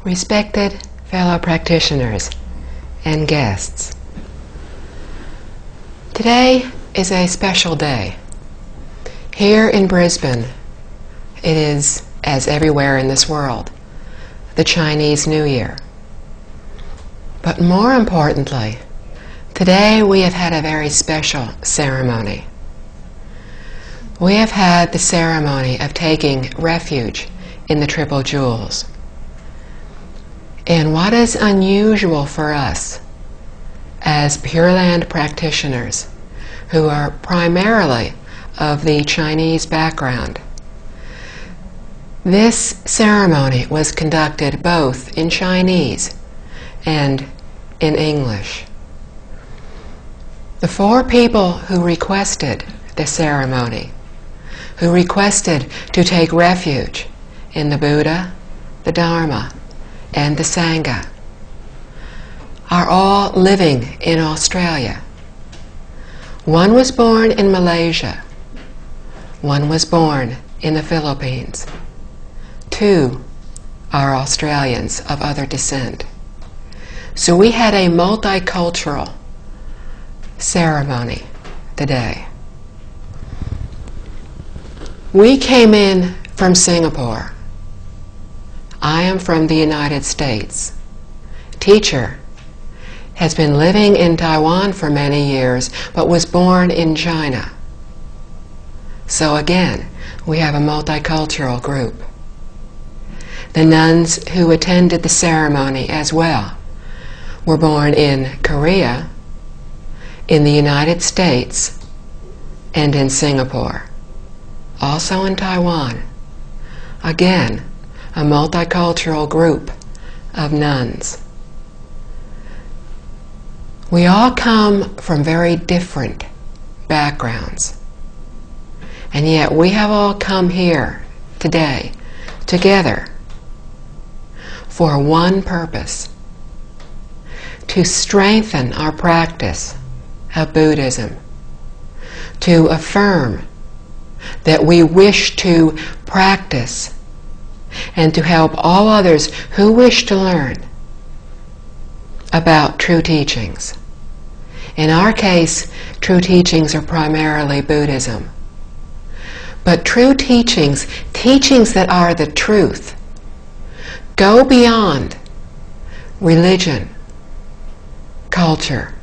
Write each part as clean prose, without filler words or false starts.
Respected fellow practitioners and guests, today is a special day. Here in Brisbane, it is, as everywhere in this world, the Chinese New Year. But more importantly, today we have had a very special ceremony. We have had the ceremony of taking refuge in the Triple Jewels. And what is unusual for us as Pure Land practitioners who are primarily of the Chinese background, this ceremony was conducted both in Chinese and in English. The four people who requested the ceremony, who requested to take refuge in the Buddha, the Dharma, and the Sangha, are all living in Australia. One was born in Malaysia. One was born in the Philippines. Two are Australians of other descent. So we had a multicultural ceremony today. We came in from Singapore. I am from the United States. Teacher has been living in Taiwan for many years, but was born in China. So again, we have a multicultural group. The nuns who attended the ceremony as well were born in Korea, in the United States, and in Singapore. Also in Taiwan. Again, a multicultural group of nuns. We all come from very different backgrounds. And yet we have all come here today, together, for one purpose: to strengthen our practice of Buddhism, to affirm that we wish to practice and to help all others who wish to learn about true teachings. In our case, true teachings are primarily Buddhism. But true teachings, teachings that are the truth, go beyond religion, culture.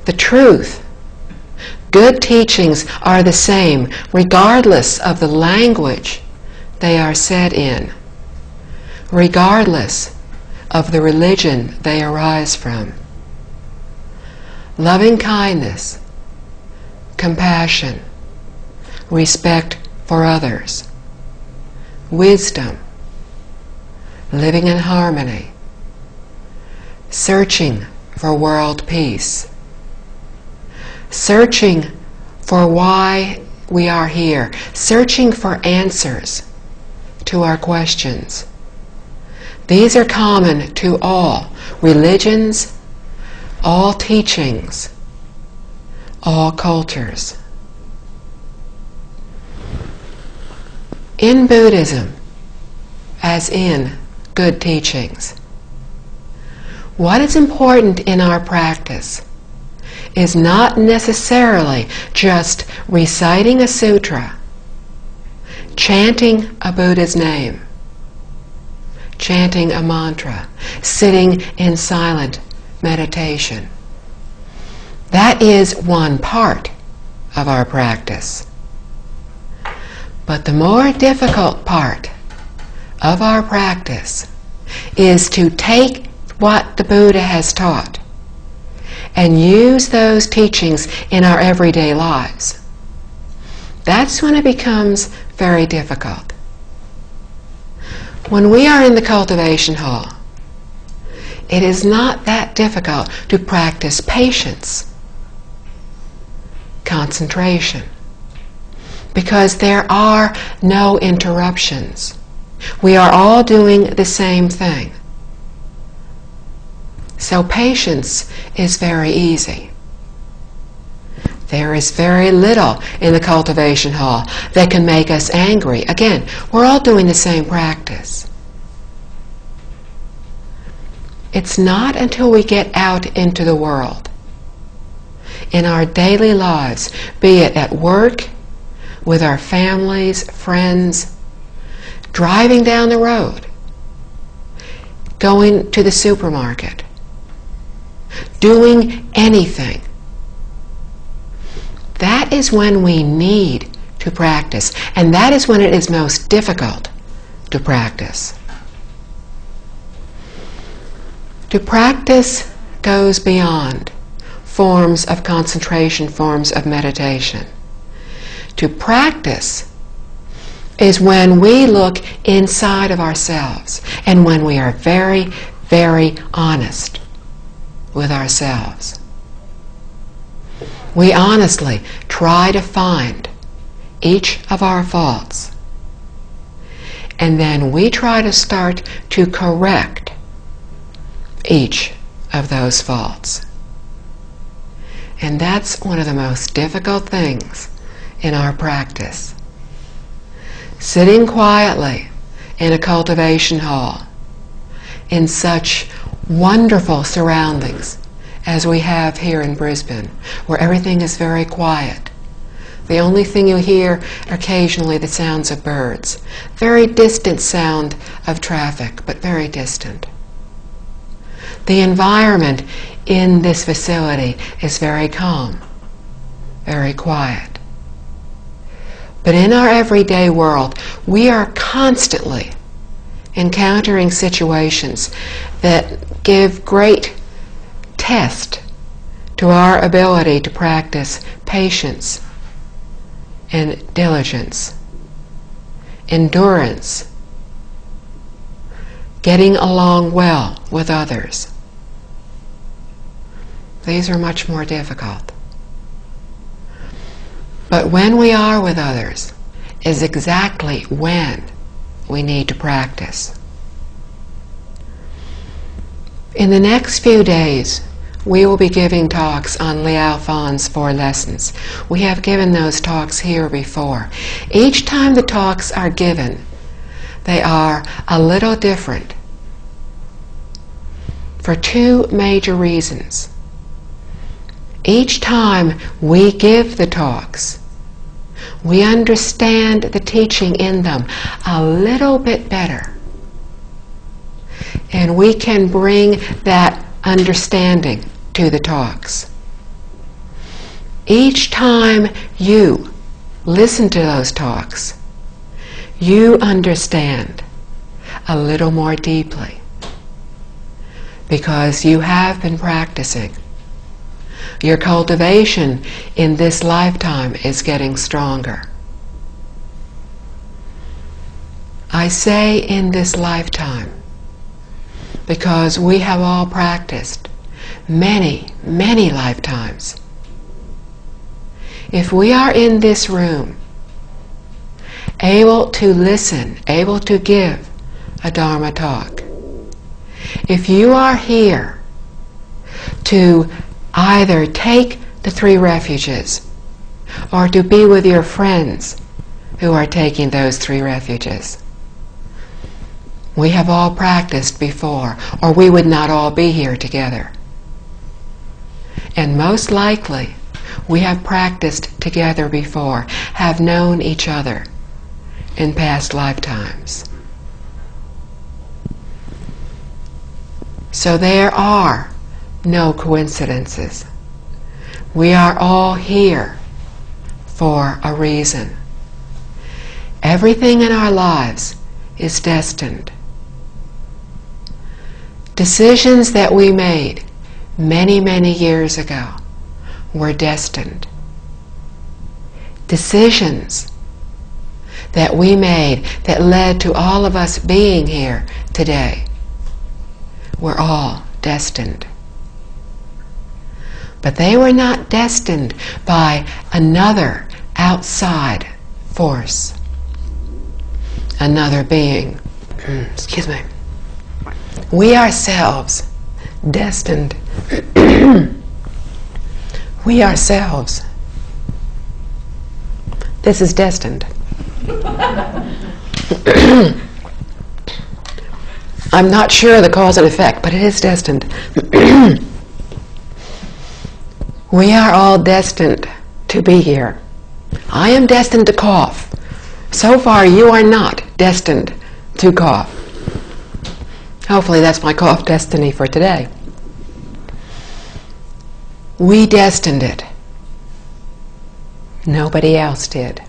The truth. Good teachings are the same regardless of the language they are said in, regardless of the religion they arise from. Loving kindness, compassion, respect for others, wisdom, living in harmony, searching for world peace, searching for why we are here, searching for answers to our questions. These are common to all religions, all teachings, all cultures. In Buddhism, as in good teachings, what is important in our practice is not necessarily just reciting a sutra, chanting a Buddha's name, chanting a mantra, sitting in silent meditation. That is one part of our practice. But the more difficult part of our practice is to take what the Buddha has taught and use those teachings in our everyday lives. That's when it becomes very difficult. When we are in the cultivation hall, it is not that difficult to practice patience, concentration, because there are no interruptions. We are all doing the same thing. So patience is very easy. There is very little in the cultivation hall that can make us angry. Again, we're all doing the same practice. It's not until we get out into the world, in our daily lives, be it at work, with our families, friends, driving down the road, going to the supermarket, doing anything. That is when we need to practice, and that is when it is most difficult to practice. To practice goes beyond forms of concentration, forms of meditation. To practice is when we look inside of ourselves and when we are very, very honest with ourselves. We honestly try to find each of our faults, and then we try to start to correct each of those faults. And that's one of the most difficult things in our practice. Sitting quietly in a cultivation hall in such wonderful surroundings as we have here in Brisbane, where everything is very quiet. The only thing you hear occasionally the sounds of birds. Very distant sound of traffic, but very distant. The environment in this facility is very calm, very quiet. But in our everyday world, we are constantly encountering situations that give great test to our ability to practice patience and diligence, endurance, getting along well with others. These are much more difficult. But when we are with others is exactly when we need to practice. In the next few days, we will be giving talks on Liao Fan's 4 lessons. We have given those talks here before. Each time the talks are given, they are a little different for 2 major reasons. Each time we give the talks, we understand the teaching in them a little bit better. And we can bring that understanding to the talks. Each time you listen to those talks, you understand a little more deeply because you have been practicing. Your cultivation in this lifetime is getting stronger. I say in this lifetime because we have all practiced many, many lifetimes. If we are in this room, able to listen, able to give a Dharma talk, if you are here to either take the 3 refuges or to be with your friends who are taking those 3 refuges, we have all practiced before, or we would not all be here together. And most likely, we have practiced together before, have known each other in past lifetimes. So there are no coincidences. We are all here for a reason. Everything in our lives is destined. Decisions that we made many, many years ago were destined. Decisions that we made that led to all of us being here today were all destined. But they were not destined by another outside force, another being. Excuse me. We ourselves destined. We ourselves. This is destined. I'm not sure of the cause and effect, but it is destined. We are all destined to be here. I am destined to cough. So far, you are not destined to cough. Hopefully that's my cough destiny for today. We destined it. Nobody else did.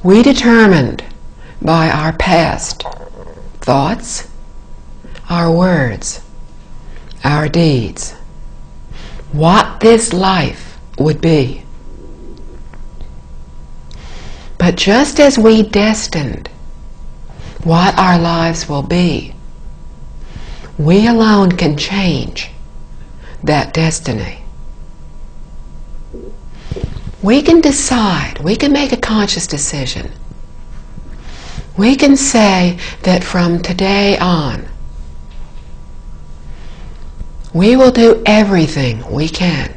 We determined by our past thoughts, our words, our deeds, what this life would be. But just as we destined what our lives will be, we alone can change that destiny. We can decide, we can make a conscious decision. We can say that from today on, we will do everything we can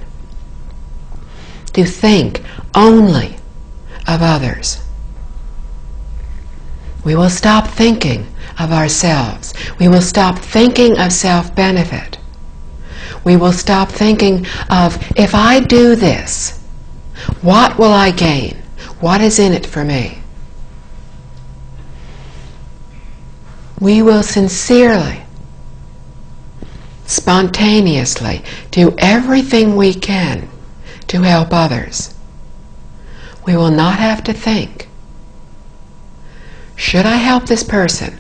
to think only of others. We will stop thinking of ourselves. We will stop thinking of self-benefit. We will stop thinking of, if I do this, what will I gain? What is in it for me? We will sincerely, spontaneously do everything we can to help others. We will not have to think, should I help this person?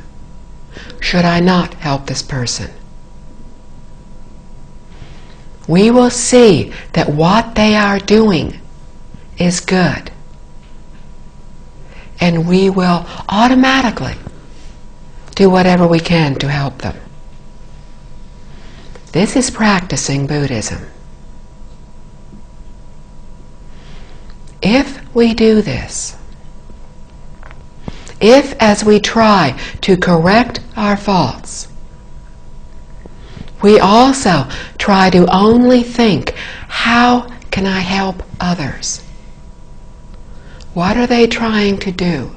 Should I not help this person? We will see that what they are doing is good. And we will automatically do whatever we can to help them. This is practicing Buddhism. If we do this, if as we try to correct our faults, we also try to only think, how can I help others? What are they trying to do?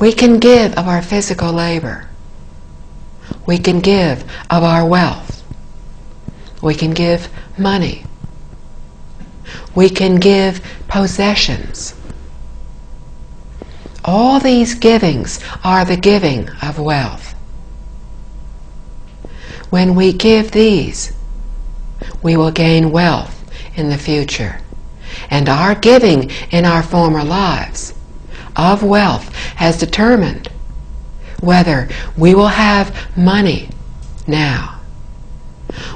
We can give of our physical labor. We can give of our wealth. We can give money. We can give possessions. All these givings are the giving of wealth. When we give these, we will gain wealth in the future. And our giving in our former lives of wealth has determined whether we will have money now,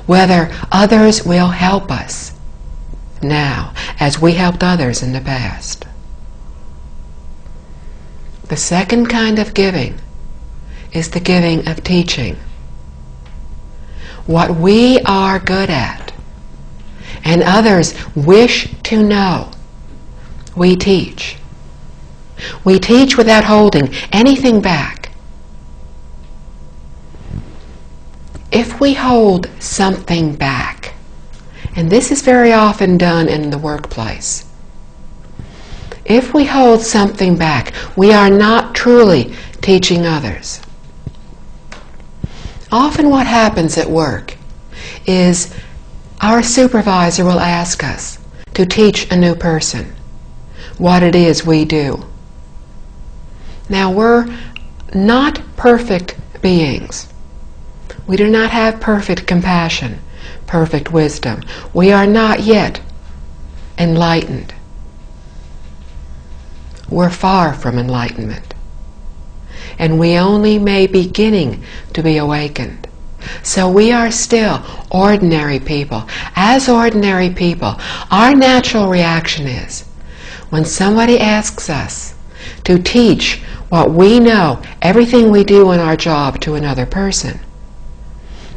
whether others will help us now as we helped others in the past. The second kind of giving is the giving of teaching. What we are good at and others wish to know, we teach. We teach without holding anything back. If we hold something back, and this is very often done in the workplace, if we hold something back, we are not truly teaching others. Often what happens at work is our supervisor will ask us to teach a new person what it is we do. Now, we're not perfect beings. We do not have perfect compassion, perfect wisdom. We are not yet enlightened. We're far from enlightenment. And we only may be beginning to be awakened. So we are still ordinary people. As ordinary people, our natural reaction is, when somebody asks us to teach what we know, everything we do in our job to another person,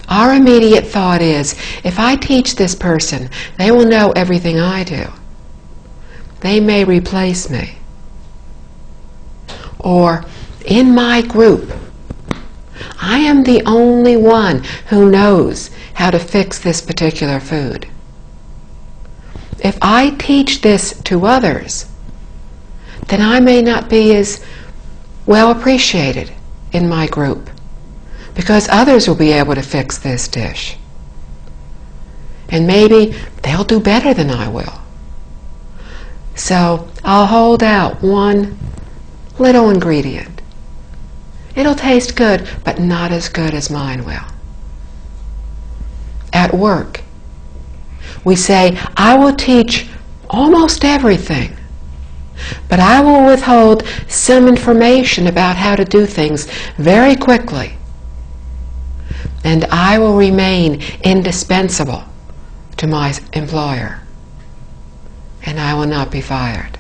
our immediate thought is, if I teach this person, they will know everything I do. They may replace me. Or, in my group, I am the only one who knows how to fix this particular food. If I teach this to others, then I may not be as well appreciated in my group because others will be able to fix this dish. And maybe they'll do better than I will. So I'll hold out one little ingredient. It'll taste good, but not as good as mine will. At work, we say, I will teach almost everything, but I will withhold some information about how to do things very quickly, and I will remain indispensable to my employer, and I will not be fired.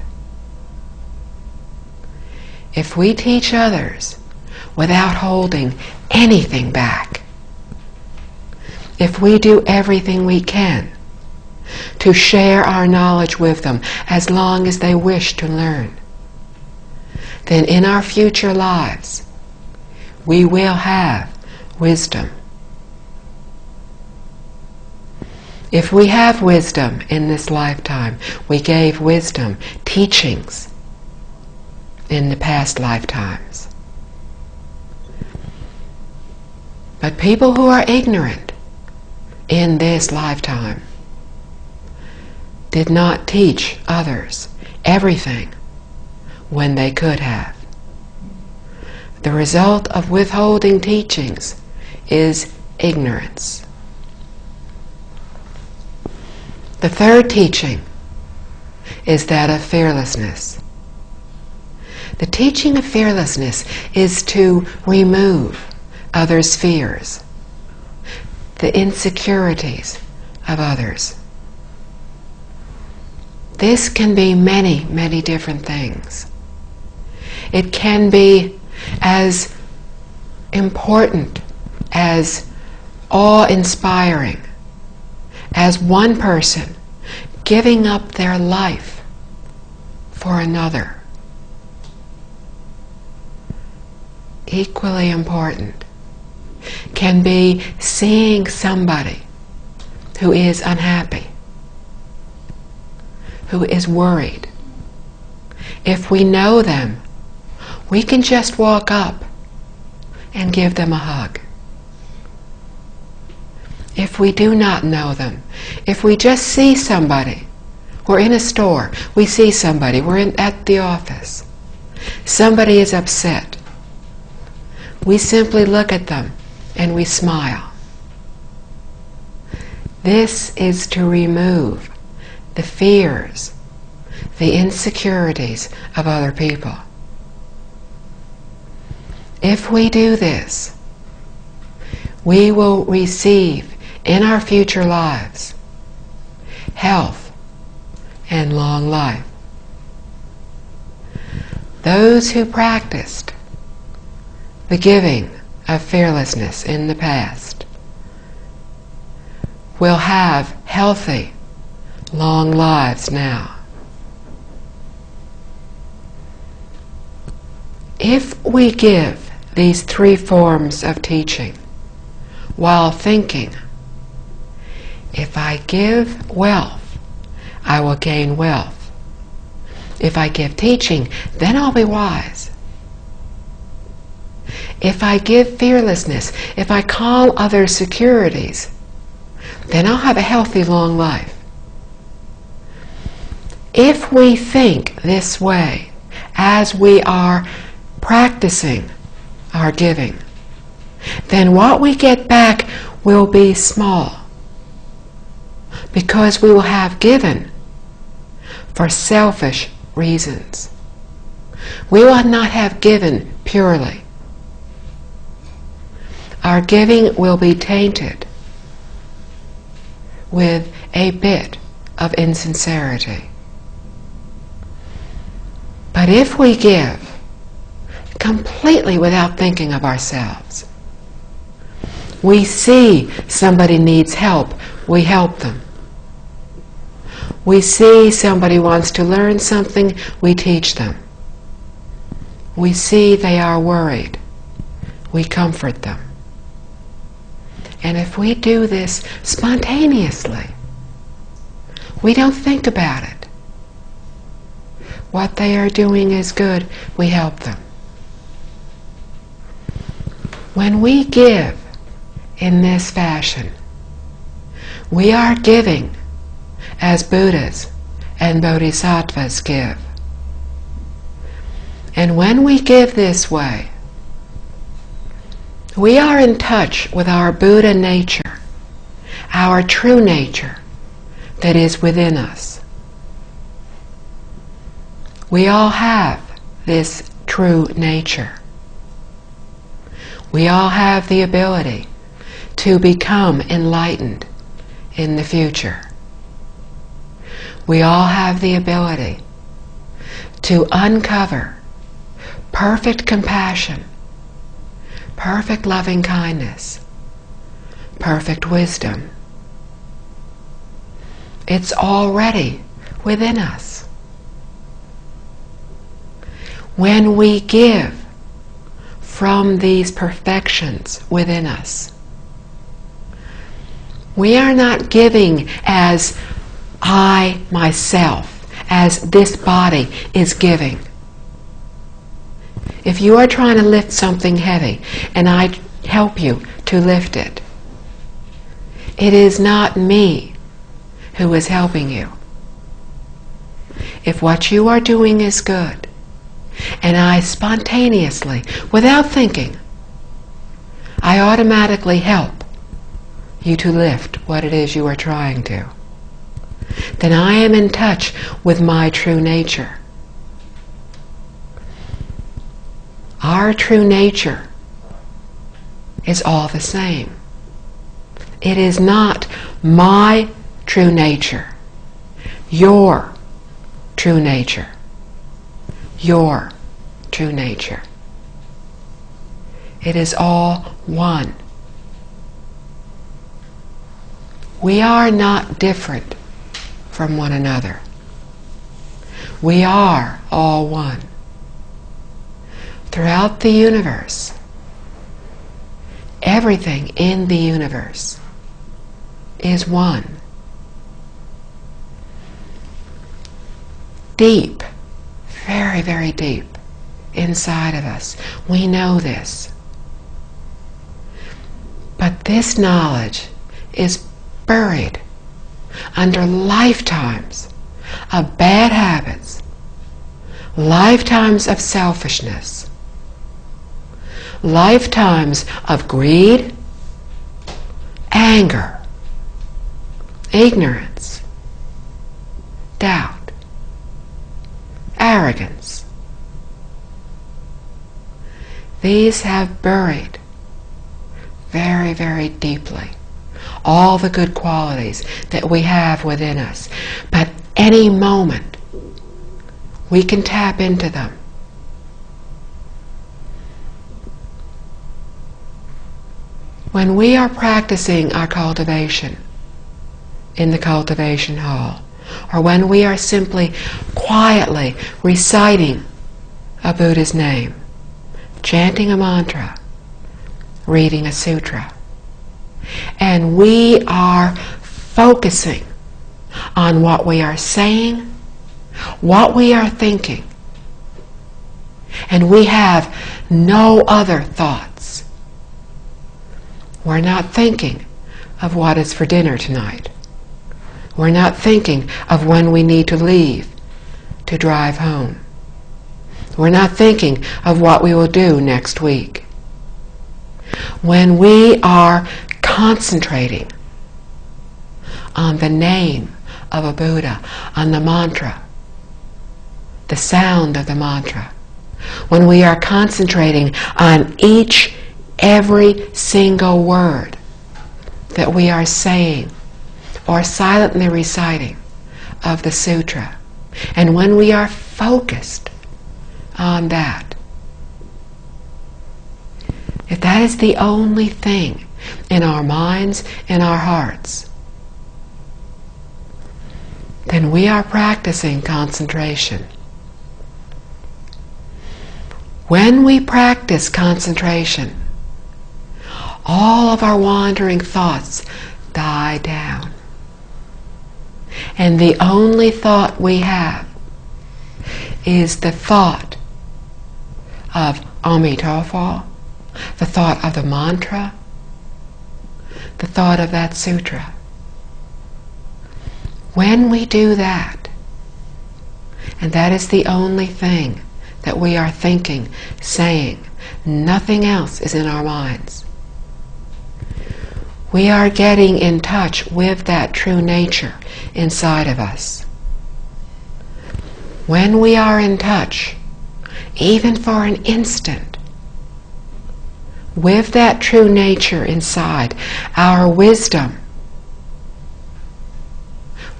If we teach others without holding anything back, if we do everything we can to share our knowledge with them as long as they wish to learn, then in our future lives we will have wisdom. If we have wisdom in this lifetime, we gave wisdom teachings in the past lifetimes. But people who are ignorant in this lifetime did not teach others everything when they could have. The result of withholding teachings is ignorance. The third teaching is that of fearlessness. The teaching of fearlessness is to remove others' fears, the insecurities of others. This can be many, many different things. It can be as important, as awe-inspiring as one person giving up their life for another. Equally important can be seeing somebody who is unhappy, who is worried. If we know them, we can just walk up and give them a hug. If we do not know them, if we just see somebody, we're in a store, we see somebody, we're at the office, somebody is upset, we simply look at them and we smile. This is to remove the fears, the insecurities of other people. If we do this, we will receive in our future lives health and long life. Those who practiced the giving of fearlessness in the past will have healthy, long lives now. If we give these three forms of teaching while thinking, if I give wealth, I will gain wealth. If I give teaching, then I'll be wise. If I give fearlessness, if I calm others' securities, then I'll have a healthy, long life. If we think this way as we are practicing our giving, then what we get back will be small, because we will have given for selfish reasons. We will not have given purely. Our giving will be tainted with a bit of insincerity. But if we give completely without thinking of ourselves, we see somebody needs help, we help them. We see somebody wants to learn something, we teach them. We see they are worried, we comfort them. And if we do this spontaneously, we don't think about it. What they are doing is good, we help them. When we give in this fashion, we are giving as Buddhas and Bodhisattvas give. And when we give this way, we are in touch with our Buddha nature, our true nature that is within us. We all have this true nature. We all have the ability to become enlightened in the future. We all have the ability to uncover perfect compassion, perfect loving kindness, perfect wisdom. It's already within us. When we give from these perfections within us, we are not giving as I, myself, as this body is giving. If you are trying to lift something heavy and I help you to lift it, it is not me who is helping you. If what you are doing is good, and I spontaneously, without thinking, I automatically help you to lift what it is you are trying to, then I am in touch with my true nature. Our true nature is all the same. It is not my true nature, your true nature, your true nature. It is all one. We are not different from one another. We are all one. Throughout the universe, everything in the universe is one. Deep, very, very deep inside of us, we know this. But this knowledge is buried under lifetimes of bad habits, lifetimes of selfishness, lifetimes of greed, anger, ignorance, doubt, arrogance. These have buried very, very deeply all the good qualities that we have within us. But any moment we can tap into them. When we are practicing our cultivation in the cultivation hall, or when we are simply quietly reciting a Buddha's name, chanting a mantra, reading a sutra, and we are focusing on what we are saying, what we are thinking, and we have no other thoughts. We're not thinking of what is for dinner tonight. We're not thinking of when we need to leave to drive home. We're not thinking of what we will do next week. When we are concentrating on the name of a Buddha, on the mantra, the sound of the mantra, when we are concentrating on every single word that we are saying or silently reciting of the sutra, and when we are focused on that, if that is the only thing in our minds and our hearts, then we are practicing concentration. When we practice concentration, all of our wandering thoughts die down. And the only thought we have is the thought of Amitabha, the thought of the mantra, the thought of that sutra. When we do that, and that is the only thing that we are thinking, saying, nothing else is in our minds, we are getting in touch with that true nature inside of us. When we are in touch, even for an instant, with that true nature inside, our wisdom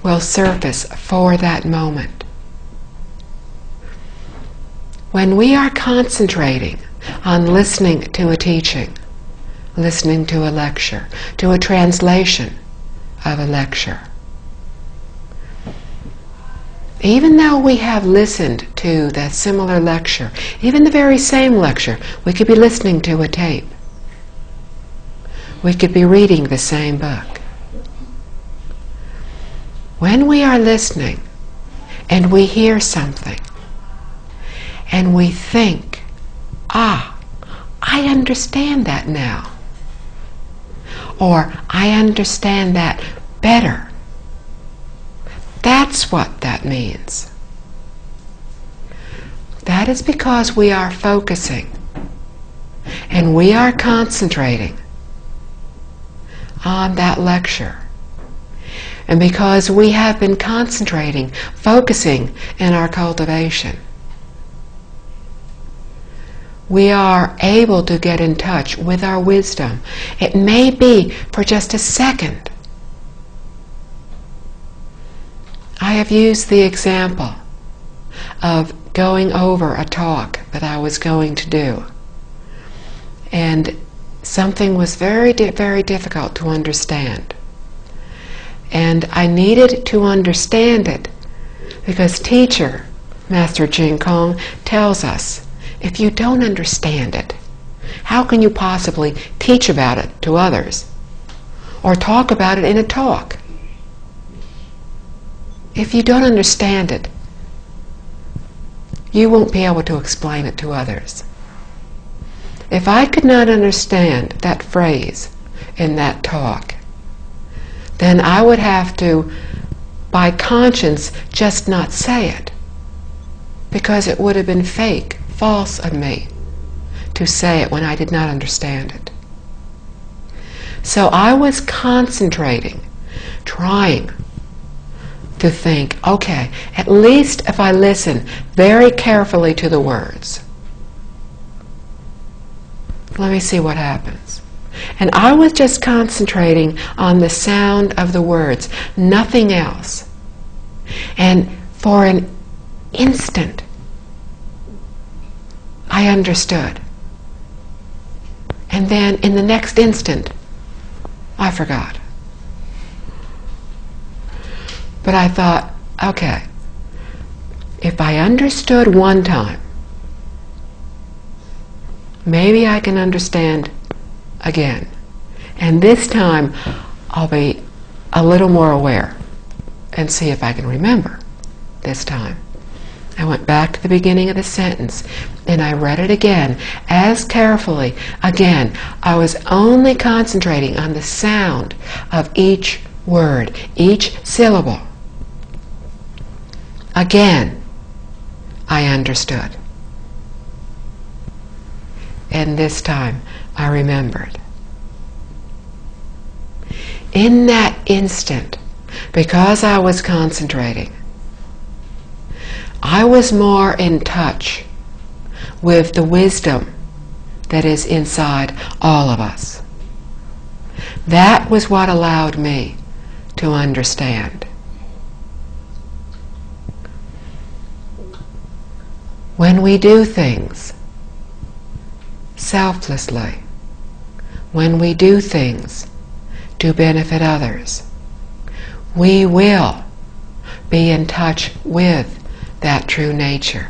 will surface for that moment. When we are concentrating on listening to a teaching, listening to a lecture, to a translation of a lecture, even though we have listened to that similar lecture, even the very same lecture, we could be listening to a tape. We could be reading the same book. When we are listening and we hear something and we think, I understand that now, or I understand that better, that's what that means. That is because we are focusing and we are concentrating on that lecture. And because we have been concentrating, focusing in our cultivation, we are able to get in touch with our wisdom. It may be for just a second. I have used the example of going over a talk that I was going to do, and something was very, very difficult to understand. And I needed to understand it because teacher, Master Jing Kong, tells us, if you don't understand it, how can you possibly teach about it to others or talk about it in a talk? If you don't understand it, you won't be able to explain it to others. If I could not understand that phrase in that talk, then I would have to, by conscience, just not say it, because it would have been fake, false of me to say it when I did not understand it. So I was concentrating, trying to think, okay, at least if I listen very carefully to the words, let me see what happens. And I was just concentrating on the sound of the words, nothing else. And for an instant, I understood. And then in the next instant, I forgot. But I thought, okay, if I understood one time, maybe I can understand again. And this time, I'll be a little more aware and see if I can remember this time. I went back to the beginning of the sentence and I read it again, as carefully. Again, I was only concentrating on the sound of each word, each syllable. Again, I understood. And this time, I remembered. In that instant, because I was concentrating, I was more in touch with the wisdom that is inside all of us. That was what allowed me to understand. When we do things selflessly, when we do things to benefit others, we will be in touch with that true nature.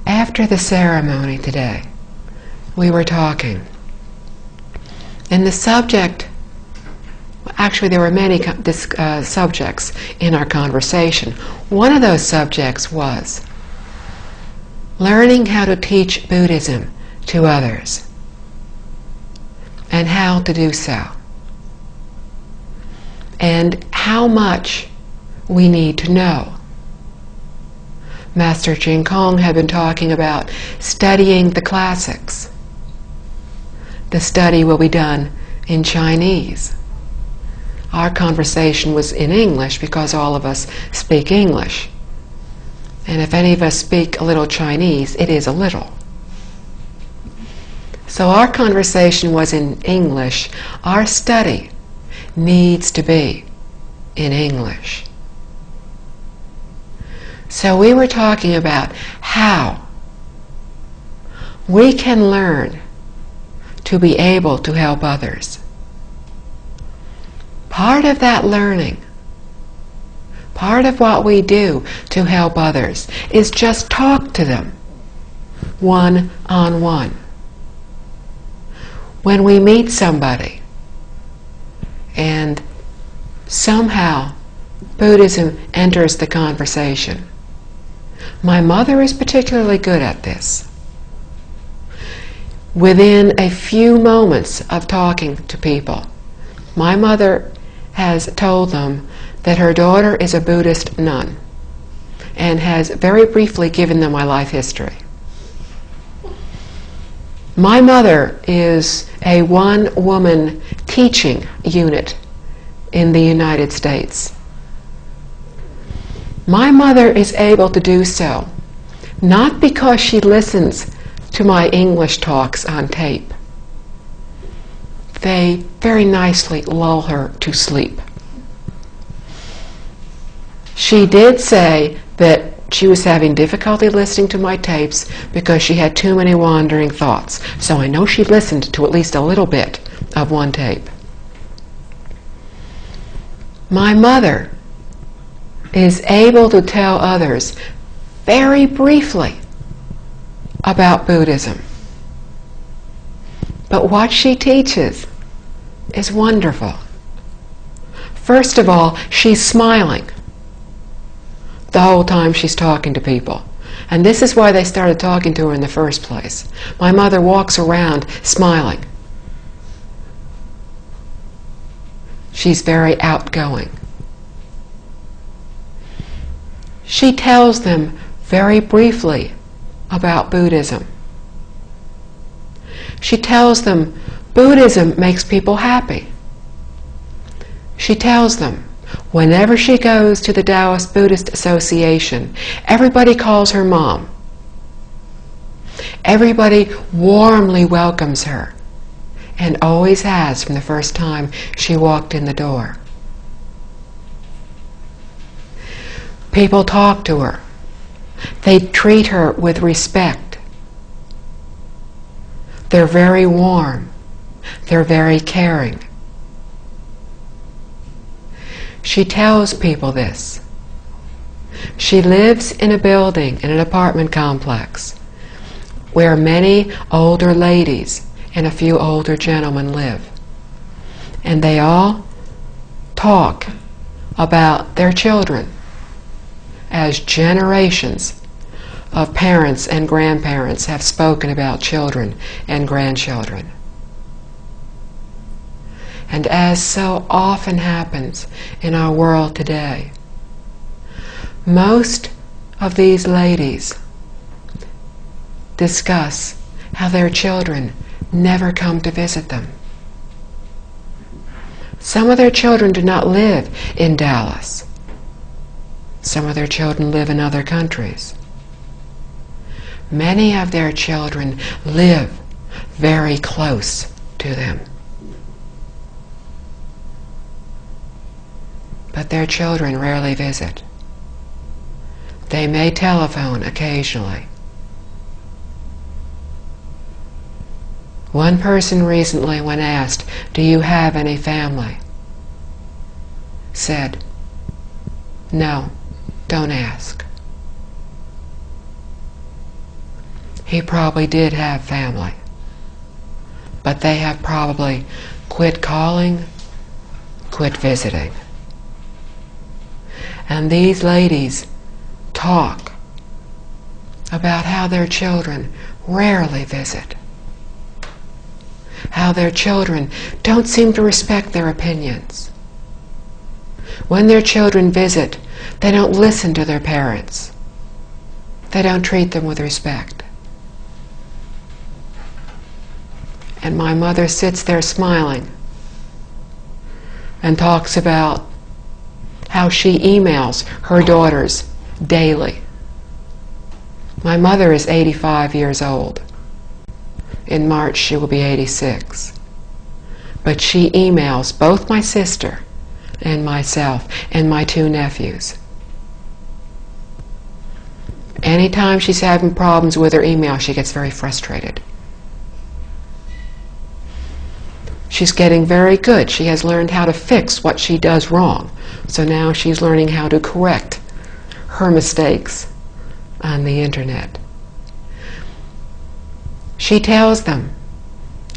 After the ceremony today, we were talking, and the subject, actually there were many subjects in our conversation. One of those subjects was learning how to teach Buddhism to others, and how to do so, and how much we need to know. Master Ching Kong had been talking about studying the classics. The study will be done in Chinese. Our conversation was in English because all of us speak English. And if any of us speak a little Chinese, it is a little. So our conversation was in English. Our study needs to be in English. So we were talking about how we can learn to be able to help others. Part of that learning, part of what we do to help others, is just talk to them one-on-one. When we meet somebody and somehow Buddhism enters the conversation. My mother is particularly good at this. Within a few moments of talking to people, my mother has told them that her daughter is a Buddhist nun and has very briefly given them my life history. My mother is a one-woman teaching unit in the United States. My mother is able to do so not because she listens to my English talks on tape. They very nicely lull her to sleep. She did say that she was having difficulty listening to my tapes because she had too many wandering thoughts. So I know she listened to at least a little bit of one tape. My mother is able to tell others very briefly about Buddhism. But what she teaches is wonderful. First of all, she's smiling the whole time she's talking to people. And this is why they started talking to her in the first place. My mother walks around smiling. She's very outgoing. She tells them very briefly about Buddhism. She tells them Buddhism makes people happy. She tells them whenever she goes to the Taoist Buddhist Association, everybody calls her mom. Everybody warmly welcomes her, and always has from the first time she walked in the door. People talk to her. They treat her with respect. They're very warm. They're very caring. She tells people this. She lives in a building, in an apartment complex, where many older ladies and a few older gentlemen live. And they all talk about their children as generations of parents and grandparents have spoken about children and grandchildren. And as so often happens in our world today, most of these ladies discuss how their children never come to visit them. Some of their children do not live in Dallas. Some of their children live in other countries. Many of their children live very close to them. But their children rarely visit. They may telephone occasionally. One person recently, when asked, "Do you have any family?" said, "No, don't ask." He probably did have family, but they have probably quit calling, quit visiting. And these ladies talk about how their children rarely visit, how their children don't seem to respect their opinions. When their children visit, they don't listen to their parents. They don't treat them with respect. And my mother sits there smiling and talks about how she emails her daughters daily. My mother is 85 years old. In March she will be 86. But she emails both my sister and myself and my 2 nephews. Anytime she's having problems with her email, she gets very frustrated. She's getting very good. She has learned how to fix what she does wrong. So now she's learning how to correct her mistakes on the internet. She tells them,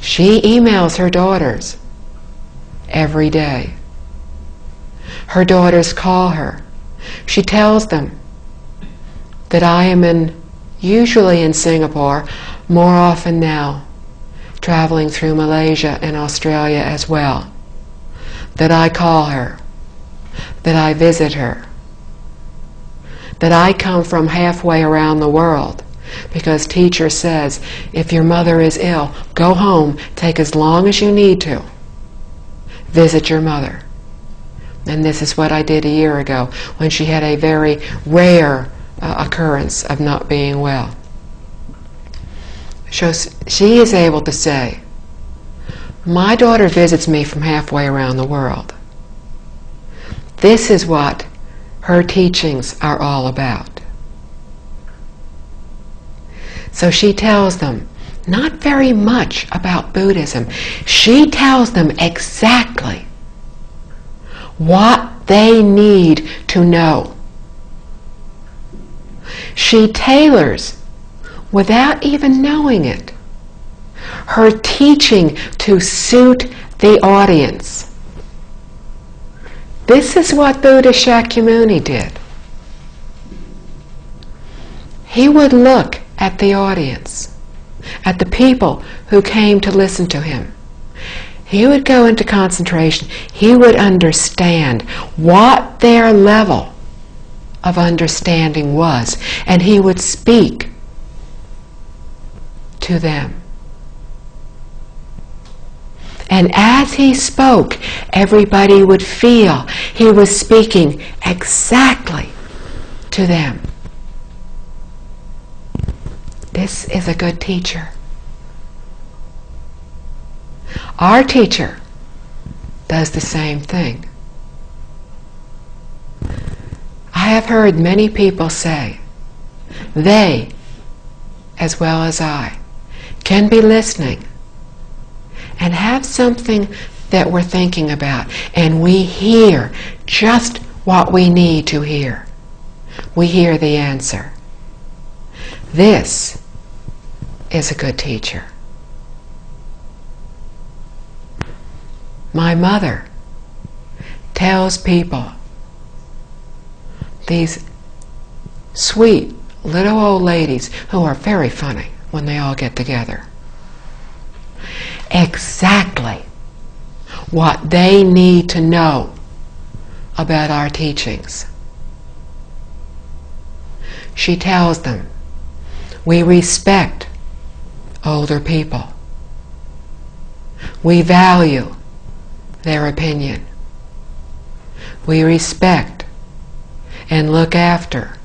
she emails her daughters every day. Her daughters call her. She tells them that I am usually in Singapore, more often now, traveling through Malaysia and Australia as well, that I call her, that I visit her, that I come from halfway around the world, because teacher says, if your mother is ill, go home, take as long as you need to, visit your mother. And this is what I did a year ago, when she had a very rare occurrence of not being well. So she is able to say, my daughter visits me from halfway around the world. This is what her teachings are all about. So she tells them not very much about Buddhism. She tells them exactly what they need to know. She tailors, without even knowing it, her teaching to suit the audience. This is what Buddha Shakyamuni did. He would look at the audience, at the people who came to listen to him. He would go into concentration. He would understand what their level of understanding was, and he would speak to them. And as he spoke, everybody would feel he was speaking exactly to them. This is a good teacher. Our teacher does the same thing. I have heard many people say, they, as well as I, can be listening and have something that we're thinking about, and we hear just what we need to hear. We hear the answer. This is a good teacher. My mother tells people, these sweet little old ladies who are very funny when they all get together, exactly what they need to know about our teachings. She tells them, we respect older people. We value their opinion. We respect and look after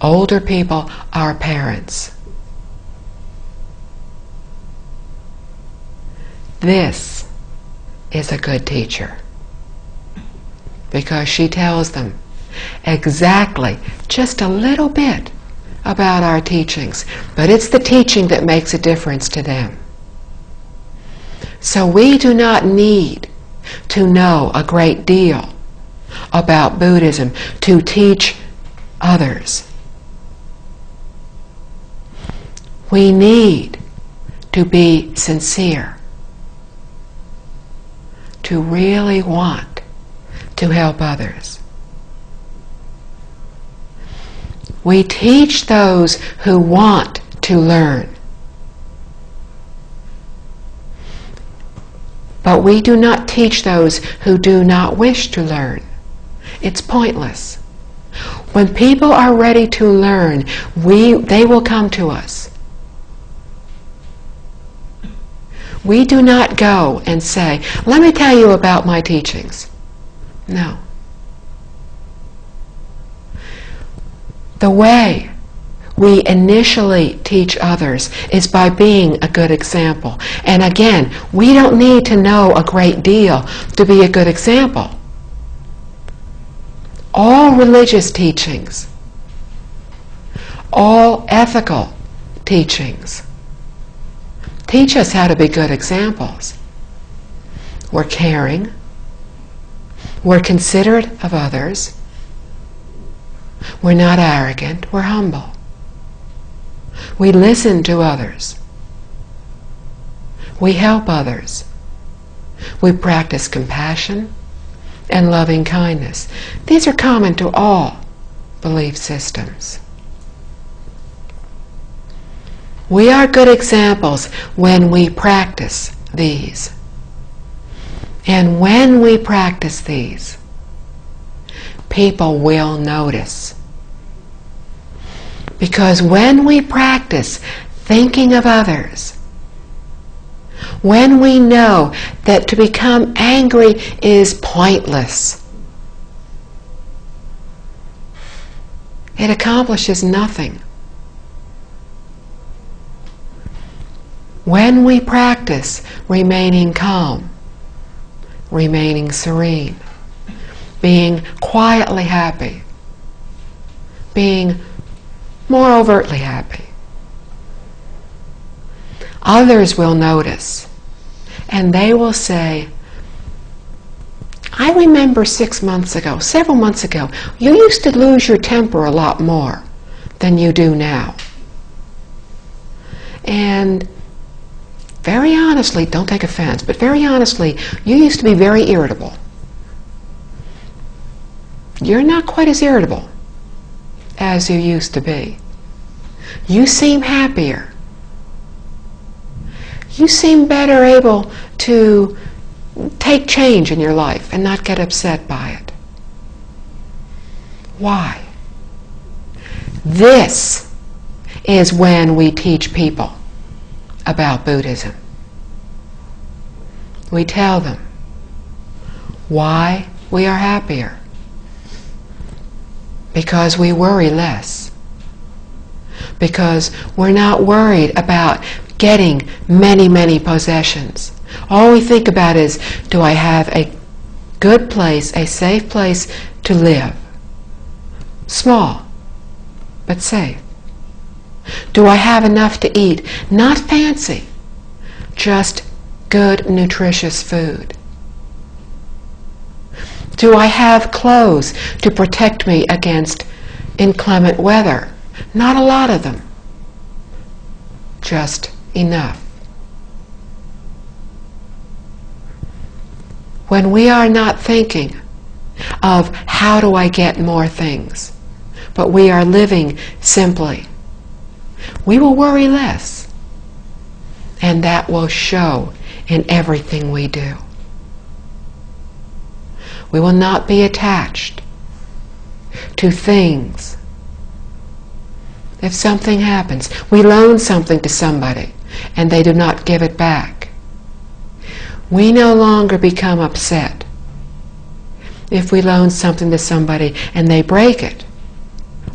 older people, our parents. This is a good teacher, because she tells them exactly, just a little bit about our teachings, but it's the teaching that makes a difference to them. So we do not need to know a great deal about Buddhism to teach others. We need to be sincere, to really want to help others. We teach those who want to learn. But we do not teach those who do not wish to learn. It's pointless. When people are ready to learn, they will come to us. We do not go and say, let me tell you about my teachings. No. The way we initially teach others is by being a good example. And again, we don't need to know a great deal to be a good example. All religious teachings, all ethical teachings, teach us how to be good examples. We're caring, we're considerate of others, we're not arrogant, we're humble. We listen to others. We help others. We practice compassion and loving kindness. These are common to all belief systems. We are good examples when we practice these. And when we practice these, people will notice. Because when we practice thinking of others, when we know that to become angry is pointless, it accomplishes nothing. When we practice remaining calm, remaining serene, being quietly happy, being more overtly happy, others will notice, and they will say, I remember 6 months ago, several months ago, you used to lose your temper a lot more than you do now. And very honestly, don't take offense, but very honestly, you used to be very irritable. You're not quite as irritable as you used to be. You seem happier. You seem better able to take change in your life and not get upset by it. Why? This is when we teach people about Buddhism. We tell them why we are happier. Because we worry less. Because we're not worried about getting many, many possessions. All we think about is, do I have a good place, a safe place to live? Small, but safe. Do I have enough to eat? Not fancy, just good, nutritious food. Do I have clothes to protect me against inclement weather? Not a lot of them, just enough. When we are not thinking of how do I get more things, but we are living simply, we will worry less, and that will show in everything we do. We will not be attached to things. If something happens, we loan something to somebody and they do not give it back, we no longer become upset. If we loan something to somebody and they break it,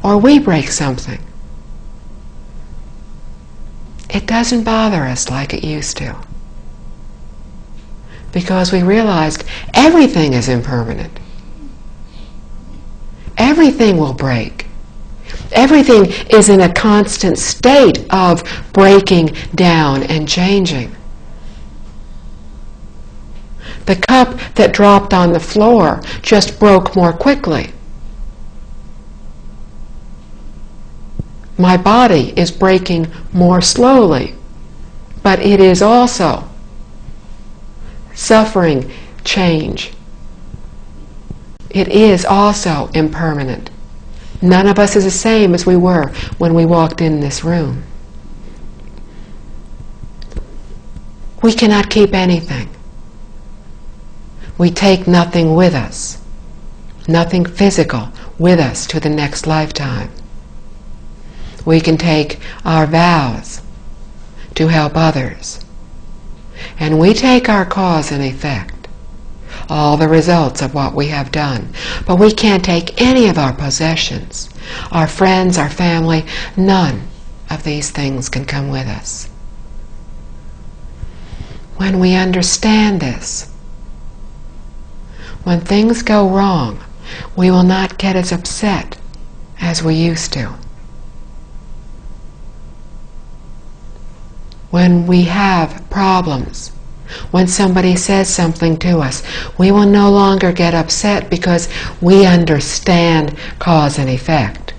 or we break something, it doesn't bother us like it used to. Because we realized everything is impermanent. Everything will break. Everything is in a constant state of breaking down and changing. The cup that dropped on the floor just broke more quickly. My body is breaking more slowly, but it is also suffering change. It is also impermanent, None of us is the same as we were when we walked in this room. We cannot keep anything. We take nothing with us, nothing physical with us to the next lifetime. We can take our vows to help others, and we take our cause and effect, all the results of what we have done. But we can't take any of our possessions, our friends, our family. None of these things can come with us. When we understand this, when things go wrong, we will not get as upset as we used to. When we have problems, when somebody says something to us, we will no longer get upset because we understand cause and effect.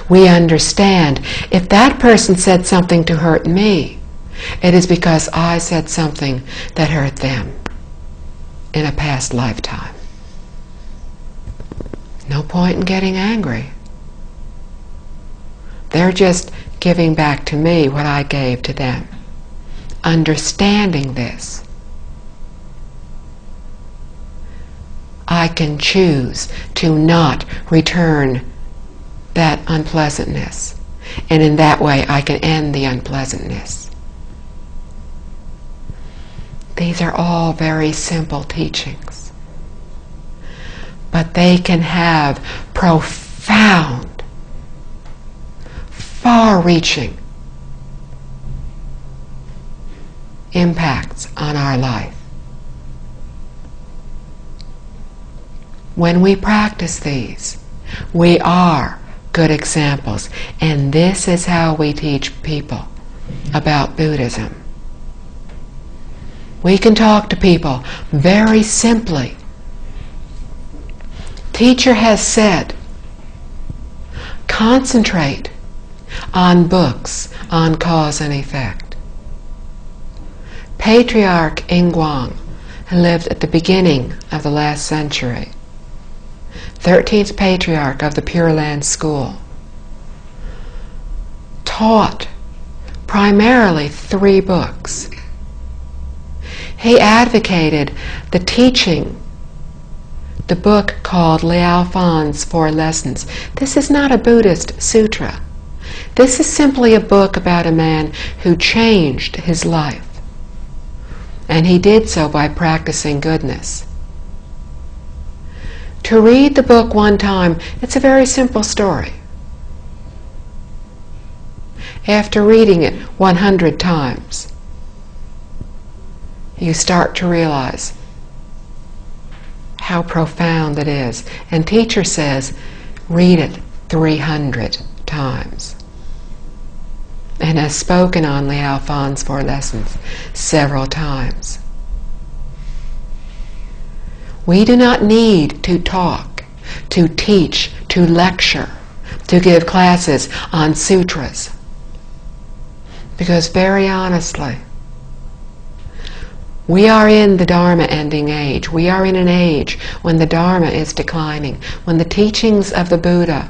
We understand if that person said something to hurt me, it is because I said something that hurt them in a past lifetime. No point in getting angry. They're just giving back to me what I gave to them. Understanding this, I can choose to not return that unpleasantness, and in that way I can end the unpleasantness. These are all very simple teachings, but they can have profound, far-reaching impacts on our life. When we practice these, we are good examples, and this is how we teach people about Buddhism. We can talk to people very simply. Teacher has said, concentrate on books on cause and effect. Patriarch Ingguang, who lived at the beginning of the last century, 13th patriarch of the Pure Land School, taught primarily 3 books. He advocated the teaching, the book called Liao Fan's 4 Lessons. This is not a Buddhist sutra. This is simply a book about a man who changed his life. And he did so by practicing goodness. To read the book one time, it's a very simple story. After reading it 100 times, you start to realize how profound it is. And teacher says, read it 300 times. And has spoken on Liao Fan's 4 Lessons several times. We do not need to talk, to teach, to lecture, to give classes on sutras. Because very honestly, we are in the Dharma ending age. We are in an age when the Dharma is declining, when the teachings of the Buddha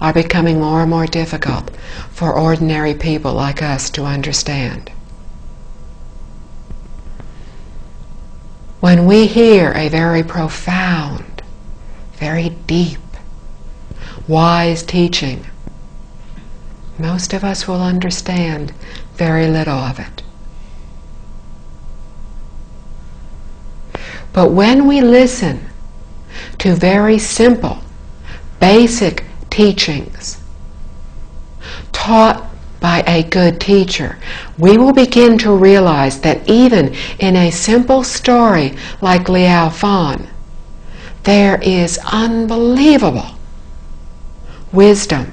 are becoming more and more difficult for ordinary people like us to understand. When we hear a very profound, very deep, wise teaching, most of us will understand very little of it. But when we listen to very simple, basic teachings taught by a good teacher, we will begin to realize that even in a simple story like Liao Fan, there is unbelievable wisdom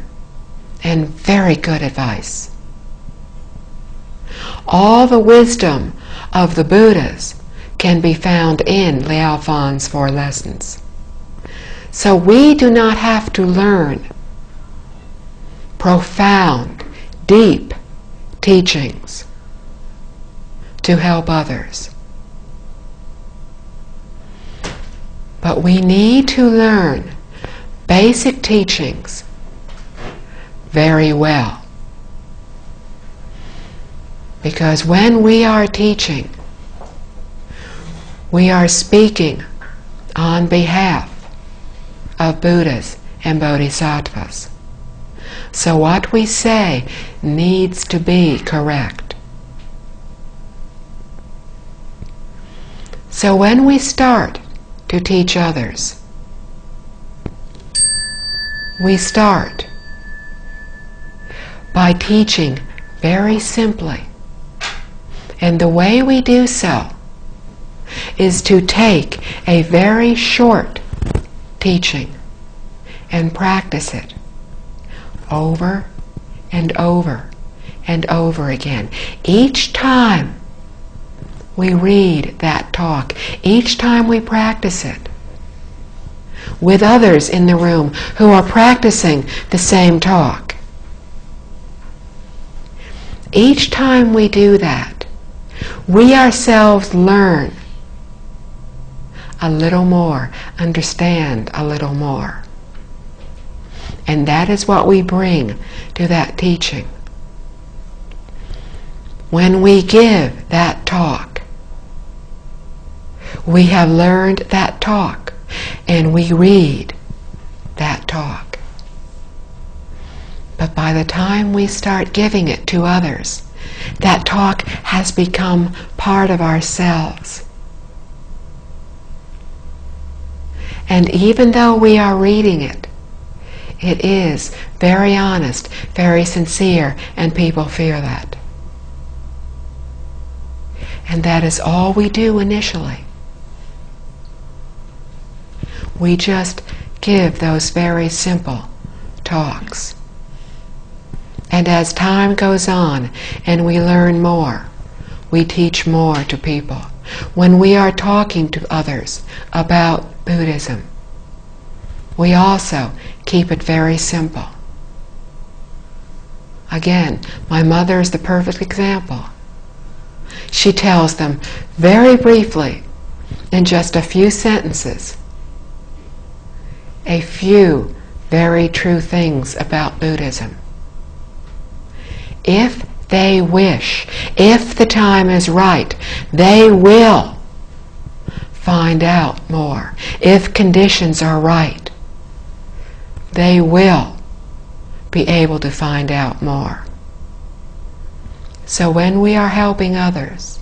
and very good advice. All the wisdom of the Buddhas can be found in Liao Fan's 4 Lessons. So we do not have to learn profound, deep teachings to help others. But we need to learn basic teachings very well. Because when we are teaching, we are speaking on behalf of Buddhas and Bodhisattvas. So what we say needs to be correct. So when we start to teach others, we start by teaching very simply. And the way we do so is to take a very short teaching and practice it over and over and over again. Each time we read that talk, each time we practice it with others in the room who are practicing the same talk. Each time we do that, we ourselves learn a little more, understand a little more. And that is what we bring to that teaching. When we give that talk, we have learned that talk, and we read that talk. But by the time we start giving it to others, that talk has become part of ourselves. And even though we are reading it, it is very honest, very sincere, and people feel that. And that is all we do initially. We just give those very simple talks. And as time goes on and we learn more, we teach more to people. When we are talking to others about Buddhism, we also keep it very simple. Again, my mother is the perfect example. She tells them very briefly, in just a few sentences, a few very true things about Buddhism. If they wish, if the time is right, they will find out more. If conditions are right, they will be able to find out more. So when we are helping others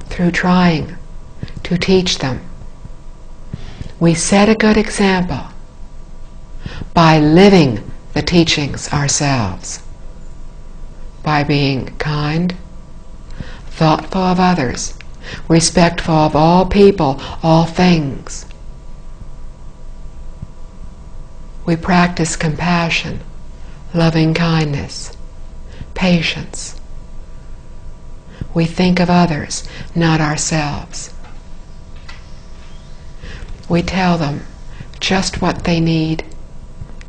through trying to teach them, we set a good example by living the teachings ourselves, by being kind, thoughtful of others, respectful of all people, all things. We practice compassion, loving kindness, patience. We think of others, not ourselves. We tell them just what they need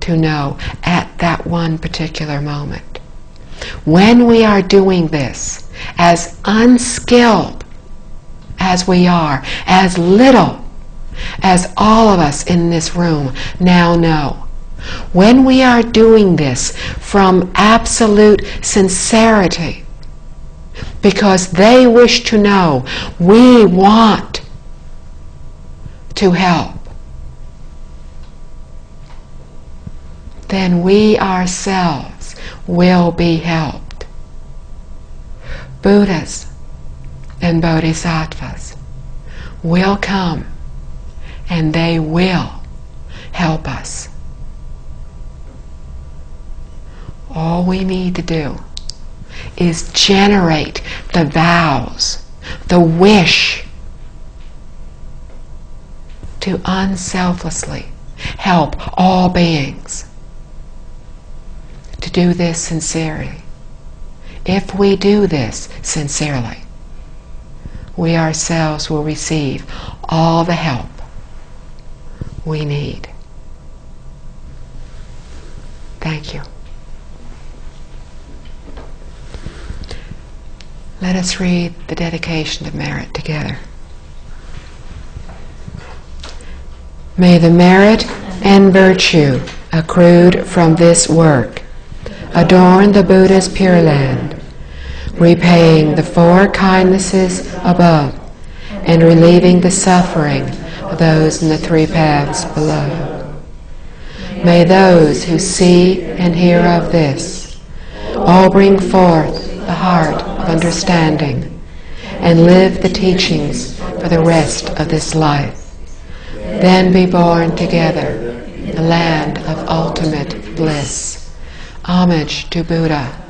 to know at that one particular moment. When we are doing this, as unskilled as we are, as little as all of us in this room now know, when we are doing this from absolute sincerity, because they wish to know, we want to help, then we ourselves will be helped. Buddhas and Bodhisattvas will come and they will help us. All we need to do is generate the vows, the wish to unselflessly help all beings. To do this sincerely. If we do this sincerely, we ourselves will receive all the help we need. Thank you. Let us read the dedication of merit together. May the merit and virtue accrued from this work adorn the Buddha's Pure Land, repaying the four kindnesses above and relieving the suffering of those in the three paths below. May those who see and hear of this all bring forth the heart of understanding and live the teachings for the rest of this life, then be born together in the land of ultimate bliss. Homage to Buddha.